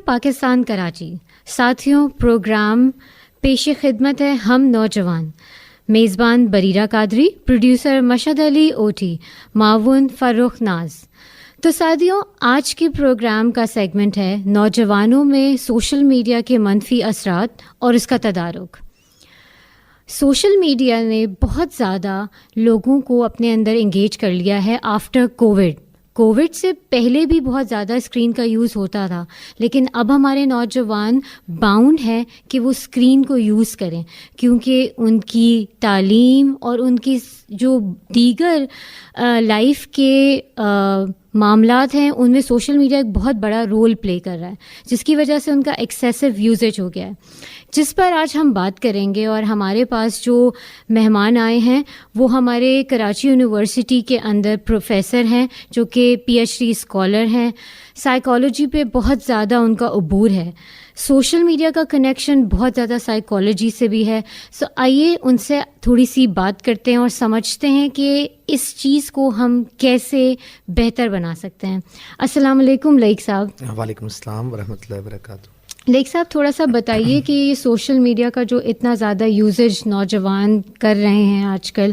پاکستان کراچی. ساتھیوں، پروگرام پیش خدمت ہے ہم نوجوان. میزبان بریرہ قادری، پروڈیوسر مشہد علی اوٹی، معاون فروخ ناز. تو ساتھیوں، آج کے پروگرام کا سیگمنٹ ہے نوجوانوں میں سوشل میڈیا کے منفی اثرات اور اس کا تدارک. سوشل میڈیا نے بہت زیادہ لوگوں کو اپنے اندر انگیج کر لیا ہے آفٹر کووڈ سے پہلے بھی بہت زیادہ اسکرین کا یوز ہوتا تھا، لیکن اب ہمارے نوجوان باؤنڈ ہے کہ وہ اسکرین کو یوز کریں، کیونکہ ان کی تعلیم اور ان کی جو دیگر لائف کے معاملات ہیں ان میں سوشل میڈیا ایک بہت بڑا رول پلے کر رہا ہے، جس کی وجہ سے ان کا ایکسیسو یوزیج ہو گیا ہے، جس پر آج ہم بات کریں گے. اور ہمارے پاس جو مہمان آئے ہیں وہ ہمارے کراچی یونیورسٹی کے اندر پروفیسر ہیں جو کہ پی ایچ ڈی اسکالر ہیں. سائیکالوجی پہ بہت زیادہ ان کا عبور ہے. سوشل میڈیا کا کنیکشن بہت زیادہ سائیکالوجی سے بھی ہے. سو آئیے ان سے تھوڑی سی بات کرتے ہیں اور سمجھتے ہیں کہ اس چیز کو ہم کیسے بہتر بنا سکتے ہیں. السلام علیکم لائق صاحب. وعلیکم السلام ورحمۃ اللہ وبرکاتہ. لائق صاحب، تھوڑا سا بتائیے کہ یہ سوشل میڈیا کا جو اتنا زیادہ یوزیج نوجوان کر رہے ہیں آج کل،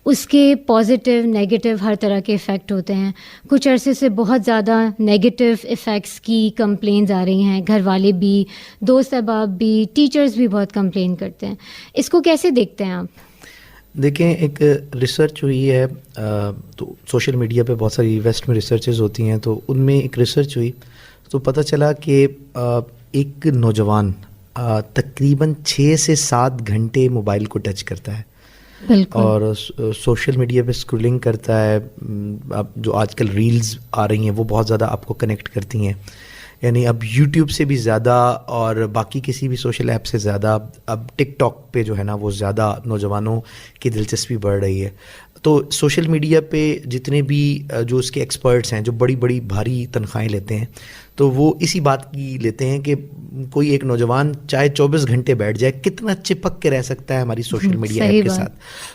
اس کے پازیٹیو نیگیٹو ہر طرح کے افیکٹ ہوتے ہیں. کچھ عرصے سے بہت زیادہ نیگیٹو افیکٹس کی کمپلینز آ رہی ہیں، گھر والے بھی، دوست احباب بھی، ٹیچرز بھی بہت کمپلین کرتے ہیں. اس کو کیسے دیکھتے ہیں آپ؟ دیکھیں، ایک ریسرچ ہوئی ہے تو سوشل میڈیا پہ بہت ساری ویسٹ میں ریسرچز ہوتی ہیں، تو ان میں ایک ریسرچ ہوئی تو پتہ چلا کہ ایک نوجوان تقریباً 6 سے 7 گھنٹے موبائل کو ٹچ کرتا ہے. بالکل. اور سوشل میڈیا پہ اسکرولنگ کرتا ہے. اب جو آج کل ریلز آ رہی ہیں وہ بہت زیادہ آپ کو کنیکٹ کرتی ہیں، یعنی اب یوٹیوب سے بھی زیادہ اور باقی کسی بھی سوشل ایپ سے زیادہ اب ٹک ٹاک پہ جو ہے نا وہ زیادہ نوجوانوں کی دلچسپی بڑھ رہی ہے. تو سوشل میڈیا پہ جتنے بھی جو اس کے ایکسپرٹس ہیں جو بڑی بڑی بھاری تنخواہیں لیتے ہیں، تو وہ اسی بات کی لیتے ہیں کہ کوئی ایک نوجوان چاہے 24 گھنٹے بیٹھ جائے کتنا چپک کے رہ سکتا ہے ہماری سوشل میڈیا ایپ کے ساتھ.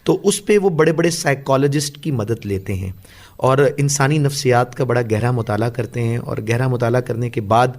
تو اس پہ وہ بڑے بڑے سائیکالوجسٹ کی مدد لیتے ہیں اور انسانی نفسیات کا بڑا گہرا مطالعہ کرتے ہیں، اور گہرا مطالعہ کرنے کے بعد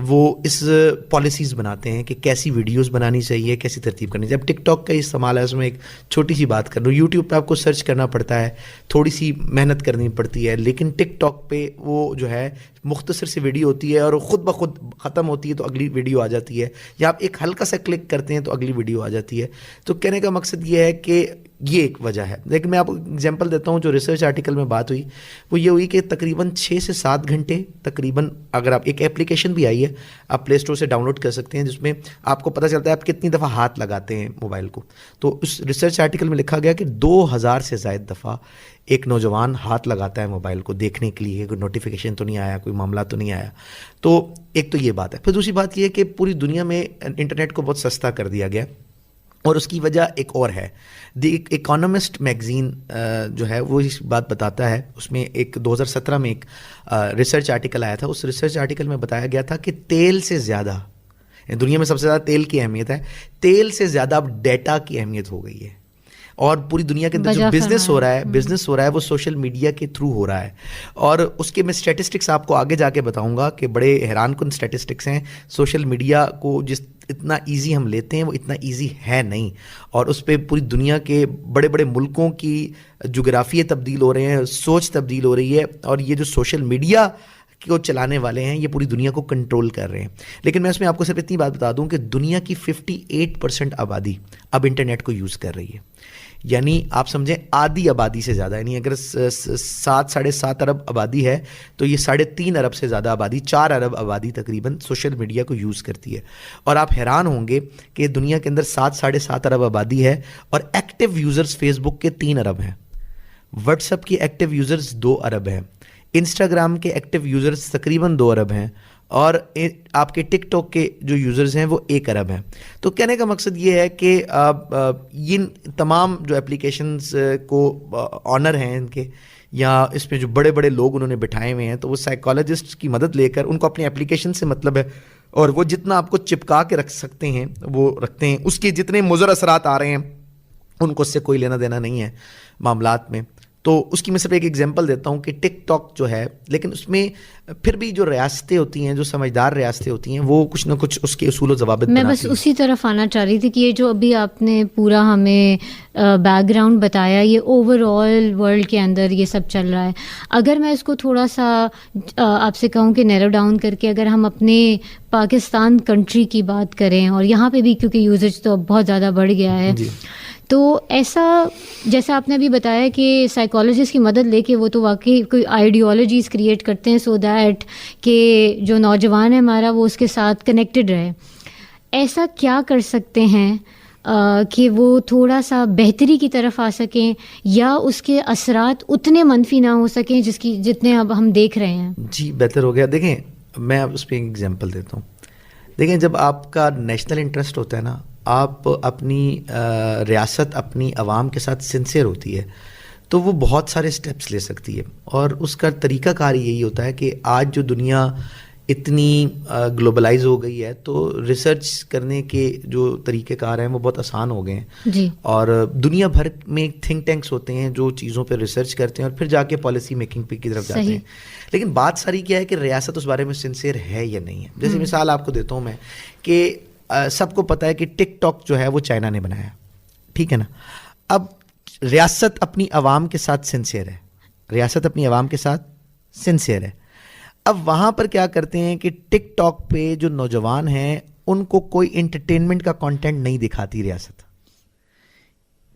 وہ اس پالیسیز بناتے ہیں کہ کیسی ویڈیوز بنانی چاہیے، کیسی ترتیب کرنی چاہیے. اب ٹک ٹاک کا استعمال ہے، اس میں ایک چھوٹی سی بات کر لوں، یوٹیوب پہ آپ کو سرچ کرنا پڑتا ہے، تھوڑی سی محنت کرنی پڑتی ہے، لیکن ٹک ٹاک پہ وہ جو ہے مختصر سی ویڈیو ہوتی ہے اور خود بخود ختم ہوتی ہے تو اگلی ویڈیو آ جاتی ہے، یا آپ ایک ہلکا سا کلک کرتے ہیں تو اگلی ویڈیو آ جاتی ہے. تو کہنے کا مقصد یہ ہے کہ یہ ایک وجہ ہے. لیکن میں آپ کو اگزامپل دیتا ہوں، جو ریسرچ آرٹیکل میں بات ہوئی وہ یہ ہوئی کہ تقریباً 6 سے 7 گھنٹے تقریباً، اگر آپ ایک ایپلیکیشن بھی آئی ہے آپ پلے اسٹور سے ڈاؤن لوڈ کر سکتے ہیں، جس میں آپ کو پتہ چلتا ہے آپ کتنی دفعہ ہاتھ لگاتے ہیں موبائل کو. تو اس ریسرچ آرٹیکل میں لکھا گیا کہ 2000 سے زائد دفعہ ایک نوجوان ہاتھ لگاتا ہے موبائل کو دیکھنے کے لیے، کوئی نوٹیفیکیشن تو نہیں آیا، کوئی معاملہ تو نہیں آیا. تو ایک تو یہ بات ہے. پھر دوسری بات یہ ہے کہ پوری دنیا میں انٹرنیٹ کو بہت سستا کر دیا گیا، اور اس کی وجہ ایک اور ہے. دی اکانومسٹ میگزین جو ہے وہ اس بات بتاتا ہے، اس میں ایک 2017 میں ایک ریسرچ آرٹیکل آیا تھا. اس ریسرچ آرٹیکل میں بتایا گیا تھا کہ تیل سے زیادہ، دنیا میں سب سے زیادہ تیل کی اہمیت ہے، تیل سے زیادہ اب ڈیٹا کی اہمیت ہو گئی ہے. اور پوری دنیا کے اندر جو بزنس ہو رہا ہے وہ سوشل میڈیا کے تھرو ہو رہا ہے. اور اس کے میں اسٹیٹسٹکس آپ کو آگے جا کے بتاؤں گا کہ بڑے حیران کن اسٹیٹسٹکس ہیں. سوشل میڈیا کو جس اتنا ایزی ہم لیتے ہیں وہ اتنا ایزی ہے نہیں، اور اس پہ پوری دنیا کے بڑے بڑے ملکوں کی جغرافیے تبدیل ہو رہے ہیں، سوچ تبدیل ہو رہی ہے، اور یہ جو سوشل میڈیا کو چلانے والے ہیں یہ پوری دنیا کو کنٹرول کر رہے ہیں. لیکن میں اس میں آپ کو صرف اتنی بات بتا دوں کہ دنیا کی 58% آبادی اب انٹرنیٹ کو یوز کر رہی ہے. یعنی آپ سمجھیں آدھی آبادی سے زیادہ، یعنی اگر 7.5 ارب آبادی ہے تو یہ 3.5 ارب سے زیادہ آبادی، 4 ارب آبادی تقریباً سوشل میڈیا کو یوز کرتی ہے. اور آپ حیران ہوں گے کہ دنیا کے اندر 7.5 ارب آبادی ہے، اور ایکٹیو یوزرز فیس بک کے 3 ارب ہیں، واٹس ایپ کے ایکٹیو یوزرز 2 ارب ہیں، انسٹاگرام کے ایکٹیو یوزرز تقریباً 2 ارب ہیں، اور آپ کے ٹک ٹاک کے جو یوزرز ہیں وہ 1 ارب ہیں. تو کہنے کا مقصد یہ ہے کہ ان تمام جو اپلیکیشنز کو آنر ہیں ان کے، یا اس میں جو بڑے بڑے لوگ انہوں نے بٹھائے ہوئے ہیں، تو وہ سائیکالوجسٹ کی مدد لے کر ان کو اپنی اپلیکیشن سے مطلب ہے، اور وہ جتنا آپ کو چپکا کے رکھ سکتے ہیں وہ رکھتے ہیں. اس کے جتنے مضر اثرات آ رہے ہیں ان کو اس سے کوئی لینا دینا نہیں ہے معاملات میں. تو اس کی میں صرف ایک ایگزامپل دیتا ہوں کہ ٹک ٹاک جو ہے، لیکن اس میں پھر بھی جو ریاستیں ہوتی ہیں، جو سمجھدار ریاستیں ہوتی ہیں، وہ کچھ نہ کچھ اس کے اصول و ضوابط میں بناتی بس ہیں. اسی طرف آنا چاہ رہی تھی کہ یہ جو ابھی آپ نے پورا ہمیں بیک گراؤنڈ بتایا، یہ اوور آل ورلڈ کے اندر یہ سب چل رہا ہے. اگر میں اس کو تھوڑا سا آپ سے کہوں کہ نیرو ڈاؤن کر کے اگر ہم اپنے پاکستان کنٹری کی بات کریں، اور یہاں پہ بھی کیونکہ یوزیج تو اب بہت زیادہ بڑھ گیا ہے، جی. تو ایسا جیسا آپ نے ابھی بتایا کہ سائیکالوجسٹ کی مدد لے کے وہ تو واقعی کوئی آئیڈیالوجیز کریٹ کرتے ہیں سو دیٹ کہ جو نوجوان ہے ہمارا وہ اس کے ساتھ کنیکٹڈ رہے. ایسا کیا کر سکتے ہیں کہ وہ تھوڑا سا بہتری کی طرف آ سکیں، یا اس کے اثرات اتنے منفی نہ ہو سکیں جتنے اب ہم دیکھ رہے ہیں؟ جی بہتر ہو گیا. دیکھیں میں اب اس پہ ایک ایگزامپل دیتا ہوں. دیکھیں جب آپ کا نیشنل انٹرسٹ ہوتا ہے نا، آپ اپنی ریاست اپنی عوام کے ساتھ سنسیئر ہوتی ہے تو وہ بہت سارے اسٹیپس لے سکتی ہے، اور اس کا طریقہ کار یہی ہوتا ہے کہ آج جو دنیا اتنی گلوبلائز ہو گئی ہے تو ریسرچ کرنے کے جو طریقہ کار ہیں وہ بہت آسان ہو گئے ہیں. جی. اور دنیا بھر میں تھنک ٹینکس ہوتے ہیں جو چیزوں پہ ریسرچ کرتے ہیں اور پھر جا کے پالیسی میکنگ پہ کی طرف جاتے ہیں. لیکن بات ساری کیا ہے کہ ریاست اس بارے میں سنسیئر ہے یا نہیں ہے. جیسے مثال آپ کو دیتا ہوں میں کہ سب کو پتہ ہے کہ ٹک ٹاک جو ہے وہ چائنا نے بنایا، ٹھیک ہے نا. اب ریاست اپنی عوام کے ساتھ سنسیئر ہے، ریاست اپنی عوام کے ساتھ سنسیئر ہے. اب وہاں پر کیا کرتے ہیں کہ ٹک ٹاک پہ جو نوجوان ہیں ان کو کوئی انٹرٹینمنٹ کا کانٹینٹ نہیں دکھاتی ریاست،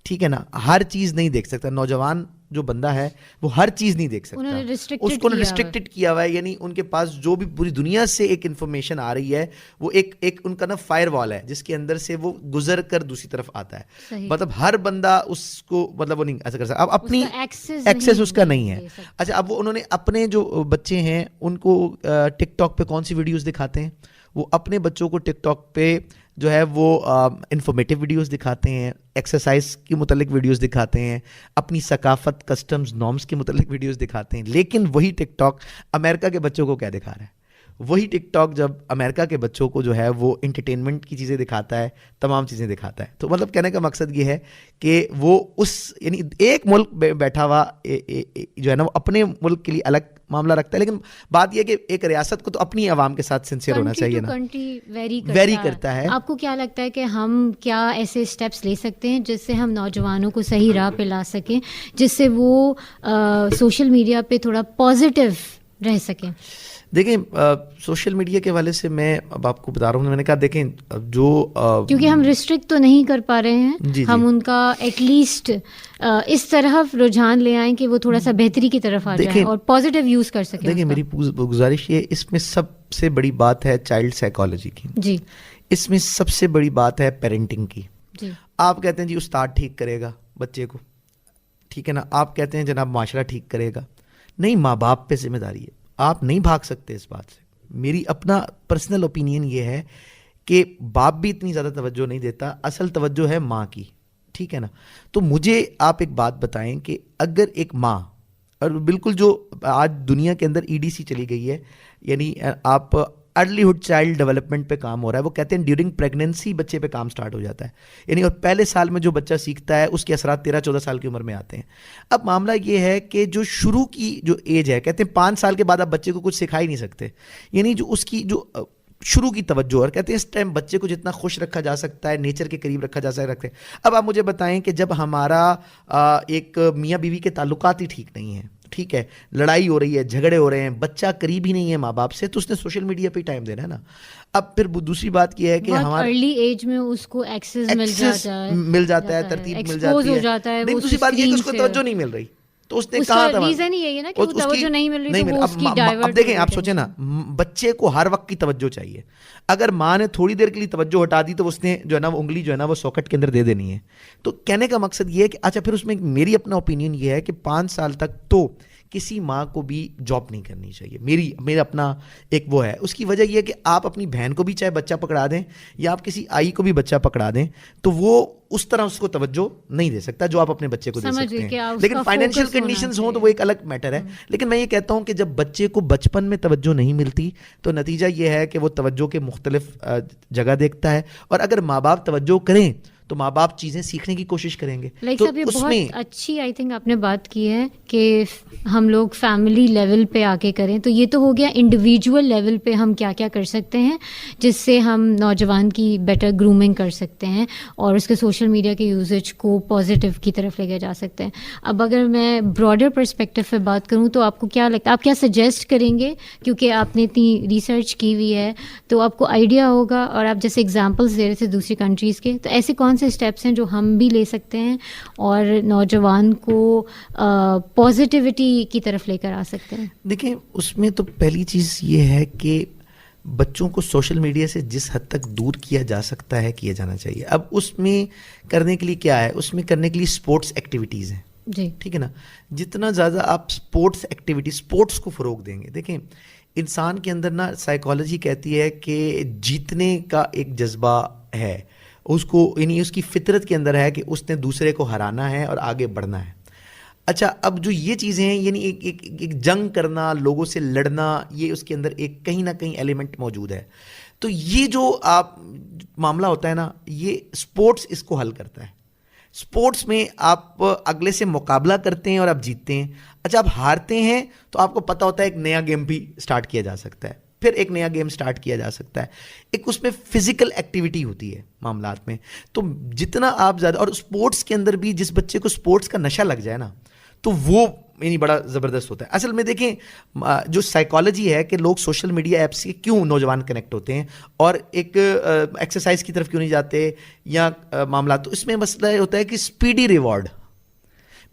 ٹھیک ہے نا. ہر چیز نہیں دیکھ سکتا نوجوان، جو بندہ ہے وہ ہر چیز نہیں دیکھ سکتا، اس کو ریسٹرکٹڈ کیا ہوا ہے. یعنی ان کے پاس جو بھی پوری دنیا سے ایک انفارمیشن آ رہی ہے وہ ایک ان کا نا فائر وال ہے جس کے اندر سے وہ گزر کر دوسری طرف آتا ہے. مطلب ہر بندہ اس کو مطلب وہ نہیں ایسا کر سکتا. اب اپنی ایکسیس اس کا نہیں ہے. اچھا اب وہ انہوں نے اپنے جو بچے ہیں ان کو ٹک ٹاک پہ کون سی ویڈیوز دکھاتے ہیں؟ وہ اپنے بچوں کو ٹک ٹاک پہ جو ہے وہ انفارمیٹیو ویڈیوز دکھاتے ہیں، ایکسرسائز کے متعلق ویڈیوز دکھاتے ہیں، اپنی ثقافت، کسٹمز، نارمز کے متعلق ویڈیوز دکھاتے ہیں. لیکن وہی ٹک ٹاک امریکہ کے بچوں کو کیا دکھا رہا ہے؟ وہی ٹک ٹاک جب امریکہ کے بچوں کو جو ہے وہ انٹرٹینمنٹ کی چیزیں دکھاتا ہے، تمام چیزیں دکھاتا ہے. تو مطلب کہنے کا مقصد یہ ہے کہ وہ اس یعنی ایک ملک بیٹھا ہوا جو ہے نا وہ اپنے ملک کے لیے الگ معاملہ رکھتا ہے، لیکن بات یہ کہ ایک ریاست کو تو اپنی عوام کے ساتھ سنسیئر ہونا چاہیے نا. ویری کرتا ہے. آپ کو کیا لگتا ہے کہ ہم کیا ایسے اسٹیپس لے سکتے ہیں جس سے ہم نوجوانوں کو صحیح راہ پہ لا سکیں، جس سے وہ سوشل میڈیا پہ تھوڑا پازیٹیو رہ سکیں؟ دیکھیں سوشل میڈیا کے حوالے سے میں اب آپ کو بتا رہا ہوں، میں نے کہا دیکھیں جو کیونکہ ہم ریسٹرکٹ تو نہیں کر پا رہے ہیں، ہم ان کا ایٹ لیسٹ اس طرف رجحان لے آئیں کہ وہ تھوڑا سا بہتری کی طرف آ جائیں اور پازیٹیو یوز کر سکیں. دیکھیں میری گزارش یہ، اس میں سب سے بڑی بات ہے چائلڈ سائیکالوجی کی. جی. اس میں سب سے بڑی بات ہے پیرنٹنگ کی. جی. آپ کہتے ہیں جی استاد ٹھیک کرے گا بچے کو، ٹھیک ہے نا. آپ کہتے ہیں جناب معاشرہ ٹھیک کرے گا. نہیں، ماں باپ پہ ذمہ داری ہے. آپ نہیں بھاگ سکتے اس بات سے. میری اپنا پرسنل اوپینین یہ ہے کہ باپ بھی اتنی زیادہ توجہ نہیں دیتا، اصل توجہ ہے ماں کی، ٹھیک ہے نا. تو مجھے آپ ایک بات بتائیں کہ اگر ایک ماں، اور بالکل جو آج دنیا کے اندر EDC چلی گئی ہے، یعنی آپ ارلی ہوڈ چائلڈ ڈیولپمنٹ پہ کام ہو رہا ہے، وہ کہتے ہیں ڈیورنگ پریگنینسی بچے پہ کام سٹارٹ ہو جاتا ہے. یعنی اور پہلے سال میں جو بچہ سیکھتا ہے اس کے اثرات 13-14 سال کی عمر میں آتے ہیں. اب معاملہ یہ ہے کہ جو شروع کی جو ایج ہے، کہتے ہیں 5 سال کے بعد آپ بچے کو کچھ سکھا ہی نہیں سکتے. یعنی جو اس کی جو شروع کی توجہ، اور کہتے ہیں اس ٹائم بچے کو جتنا خوش رکھا جا سکتا ہے، نیچر کے قریب رکھا جا سکتا ہے. اب آپ مجھے بتائیں کہ جب ہمارا ایک میاں بیوی کے تعلقات ہی ٹھیک نہیں ہیں، ٹھیک ہے، لڑائی ہو رہی ہے، جھگڑے ہو رہے ہیں، بچہ قریب ہی نہیں ہے ماں باپ سے، تو اس نے سوشل میڈیا پہ ٹائم دینا ہے نا. اب پھر دوسری بات یہ ہے کہ ہمارے ارلی ایج میں اس کو ایکسس مل جاتا ہے، ترتیب مل جاتی ہے. لیکن دوسری بات یہ ہے کہ اس کو توجہ نہیں مل رہی، تو اس نے کہا تھا ریزن یہی ہے نا کہ وہ توجہ نہیں مل رہی. اب دیکھیں آپ سوچیں نا، بچے کو ہر وقت کی توجہ چاہیے. اگر ماں نے تھوڑی دیر کے لیے توجہ ہٹا دی تو اس نے جو ہے نا وہ انگلی جو ہے نا وہ ساکٹ کے اندر دے دینی ہے. تو کہنے کا مقصد یہ ہے کہ اچھا پھر اس میں میری اپنا اوپینین یہ ہے کہ 5 سال تک تو کسی ماں کو بھی جاب نہیں کرنی چاہیے. میرا اپنا ایک وہ ہے. اس کی وجہ یہ ہے کہ آپ اپنی بہن کو بھی چاہے بچہ پکڑا دیں یا آپ کسی آئی کو بھی بچہ پکڑا دیں تو وہ اس طرح اس کو توجہ نہیں دے سکتا جو آپ اپنے بچے کو دے سکتے ہیں. لیکن فائنینشیل کنڈیشنز ہوں تو وہ ایک الگ میٹر ہے. لیکن میں یہ کہتا ہوں کہ جب بچے کو بچپن میں توجہ نہیں ملتی تو نتیجہ یہ ہے کہ وہ توجہ کے مختلف جگہ دیکھتا ہے. اور اگر ماں باپ توجہ کریں تو ماں باپ چیزیں سیکھنے کی کوشش کریں گے. لائک تو صاحب یہ اس میں بہت اچھی آئی تھنک آپ نے بات کی ہے کہ ہم لوگ فیملی لیول پہ آ کے کریں. تو یہ تو ہو گیا انڈیویجول لیول پہ ہم کیا کیا کر سکتے ہیں جس سے ہم نوجوان کی بیٹر گرومنگ کر سکتے ہیں اور اس کے سوشل میڈیا کے یوزیج کو پازیٹیو کی طرف لے کے جا سکتے ہیں. اب اگر میں براڈر پرسپیکٹو پہ بات کروں تو آپ کو کیا لگتا ہے, آپ کیا سجیسٹ کریں گے, کیونکہ آپ نے اتنی ریسرچ کی ہوئی ہے تو آپ کو آئیڈیا ہوگا, اور آپ جیسے اگزامپلس دے رہے تھے دوسری کنٹریز کے, تو ایسے کون سے اسٹیپس ہیں جو ہم بھی لے سکتے ہیں اور نوجوان کو پازیٹیوٹی کی طرف لے کر آ سکتے ہیں؟ دیکھیں اس میں تو پہلی چیز یہ ہے کہ بچوں کو سوشل میڈیا سے جس حد تک دور کیا جا سکتا ہے کیا جانا چاہیے. اب اس میں کرنے کے لیے کیا ہے, اس میں کرنے کے لیے اسپورٹس ایکٹیویٹیز ہیں جی, ٹھیک ہے نا. جتنا زیادہ آپ اسپورٹس ایکٹیویٹی اسپورٹس کو فروغ دیں گے, دیکھیں انسان کے اندر نا سائیکالوجی کہتی ہے کہ جیتنے کا ایک جذبہ ہے اس کو, یعنی اس کی فطرت کے اندر ہے کہ اس نے دوسرے کو ہرانا ہے اور آگے بڑھنا ہے. اچھا اب جو یہ چیزیں ہیں یعنی ایک جنگ کرنا, لوگوں سے لڑنا, یہ اس کے اندر ایک کہیں نہ کہیں ایلیمنٹ موجود ہے. تو یہ جو آپ معاملہ ہوتا ہے نا, یہ اسپورٹس اس کو حل کرتا ہے. اسپورٹس میں آپ اگلے سے مقابلہ کرتے ہیں اور آپ جیتتے ہیں. اچھا آپ ہارتے ہیں تو آپ کو پتہ ہوتا ہے ایک نیا گیم بھی سٹارٹ کیا جا سکتا ہے, پھر ایک نیا گیم سٹارٹ کیا جا سکتا ہے. ایک اس میں فزیکل ایکٹیویٹی ہوتی ہے معاملات میں. تو جتنا آپ زیادہ, اور اسپورٹس کے اندر بھی جس بچے کو اسپورٹس کا نشہ لگ جائے نا تو وہ یعنی بڑا زبردست ہوتا ہے. اصل میں دیکھیں جو سائیکالوجی ہے کہ لوگ سوشل میڈیا ایپ سے کیوں نوجوان کنیکٹ ہوتے ہیں اور ایک ایکسرسائز کی طرف کیوں نہیں جاتے یا معاملات, تو اس میں مسئلہ یہ ہوتا ہے کہ speedy reward.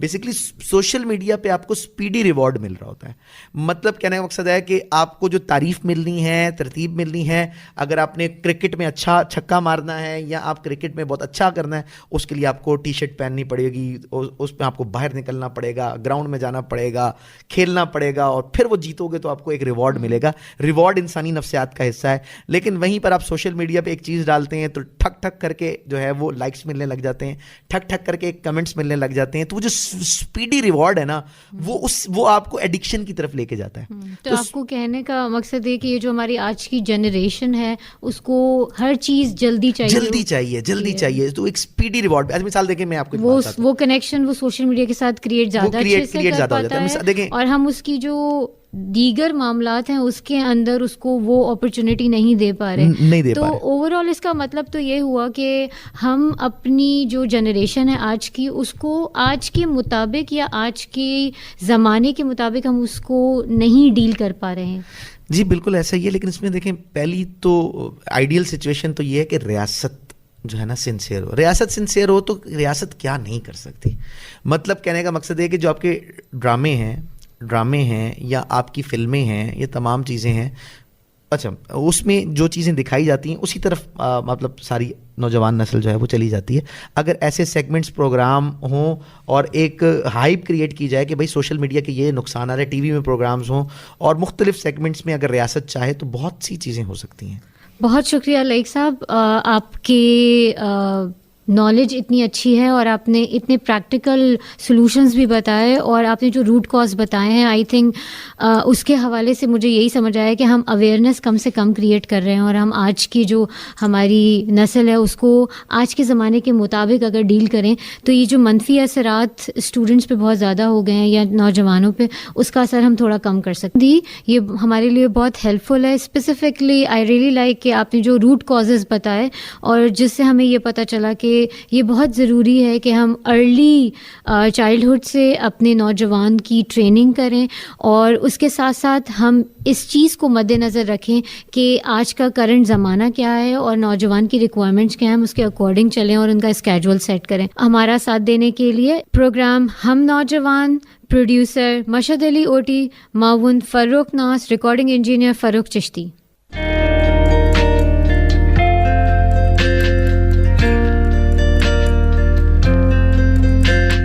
Basically social media پہ آپ کو اسپیڈی ریوارڈ مل رہا ہوتا ہے. مطلب کہنے کا مقصد ہے کہ آپ کو جو تعریف ملنی ہے, ترتیب ملنی ہے, اگر آپ نے کرکٹ میں اچھا چھکا مارنا ہے یا آپ کرکٹ میں بہت اچھا کرنا ہے, اس کے لیے آپ کو ٹی شرٹ پہننی پڑے گی, اس میں آپ کو باہر نکلنا پڑے گا, گراؤنڈ میں جانا پڑے گا, کھیلنا پڑے گا, اور پھر وہ جیتو گے تو آپ کو ایک ریوارڈ ملے گا. ریوارڈ انسانی نفسیات کا حصہ ہے. لیکن وہیں پر آپ سوشل میڈیا پہ ایک چیز ڈالتے ہیں تو ٹھک ٹھک کر کے جو ہے وہ لائکس ملنے لگ جاتے ہیں, ٹھک ٹھک کر کے کمنٹس ملنے لگ جاتے ہیں. تو وہ جو اسپیڈی ریوارڈ ہے نا وہ آپ کو ایڈکشن کی طرف لے کے جاتا ہے. تو آپ کو کہنے کا مقصد ہے کہ یہ جو ہماری آج کی جنریشن ہے اس کو ہر چیز جلدی چاہیے. تو ایک اسپیڈی ریوارڈ, ایز مثال دیکھیں میں آپ کو وہ کنیکشن وہ سوشل میڈیا کے ساتھ کریٹ زیادہ اچھے سے کر پاتا ہے, اور ہم اس کی جو دیگر معاملات ہیں اس کے اندر اس کو وہ اپرچونٹی نہیں دے پا رہے. تو اوور آل اس کا مطلب تو یہ ہوا کہ ہم اپنی جو جنریشن ہے آج کی, اس کو آج کے مطابق یا آج کے زمانے کے مطابق ہم اس کو نہیں ڈیل کر پا رہے ہیں. جی بالکل ایسا ہی ہے. لیکن اس میں دیکھیں پہلی تو آئیڈیل سچویشن تو یہ ہے کہ ریاست جو ہے نا سنسیئر ہو. ریاست سنسیئر ہو تو ریاست کیا نہیں کر سکتی. مطلب کہنے کا مقصد ہے کہ جو آپ کے ڈرامے ہیں یا آپ کی فلمیں ہیں, یہ تمام چیزیں ہیں, اچھا اس میں جو چیزیں دکھائی جاتی ہیں اسی طرف مطلب ساری نوجوان نسل جو ہے وہ چلی جاتی ہے. اگر ایسے سیگمنٹس پروگرام ہوں اور ایک ہائپ کریٹ کی جائے کہ بھائی سوشل میڈیا کے یہ نقصان آ رہے, ٹی وی میں پروگرامز ہوں اور مختلف سیگمنٹس میں اگر ریاست چاہے تو بہت سی چیزیں ہو سکتی ہیں. بہت شکریہ لائق صاحب, آپ کے نالج اتنی اچھی ہے اور آپ نے اتنے پریکٹیکل سلوشنز بھی بتائے اور آپ نے جو روٹ کاز بتائے ہیں, آئی تھنک اس کے حوالے سے مجھے یہی سمجھ آیا کہ ہم اویئرنیس کم سے کم کریٹ کر رہے ہیں, اور ہم آج کی جو ہماری نسل ہے اس کو آج کے زمانے کے مطابق اگر ڈیل کریں تو یہ جو منفی اثرات اسٹوڈنٹس پہ بہت زیادہ ہو گئے ہیں یا نوجوانوں پہ, اس کا اثر ہم تھوڑا کم کر سکتے ہیں. یہ ہمارے لیے بہت ہیلپ فل ہے. اسپیسیفکلی آئی ریئلی لائک کہ آپ نے جو روٹ کازز بتائے اور جس سے ہمیں یہ پتہ چلا کہ یہ بہت ضروری ہے کہ ہم ارلی چائلڈہڈ سے اپنے نوجوان کی ٹریننگ کریں, اور اس کے ساتھ ساتھ ہم اس چیز کو مد نظر رکھیں کہ آج کا کرنٹ زمانہ کیا ہے اور نوجوان کی ریکوائرمنٹس کیا ہیں, ہم اس کے اکارڈنگ چلیں اور ان کا اسکیجول سیٹ کریں. ہمارا ساتھ دینے کے لیے پروگرام ہم نوجوان, پروڈیوسر مشہد علی اوٹی, معاون فروخ ناز, ریکارڈنگ انجینئر فروخ چشتی.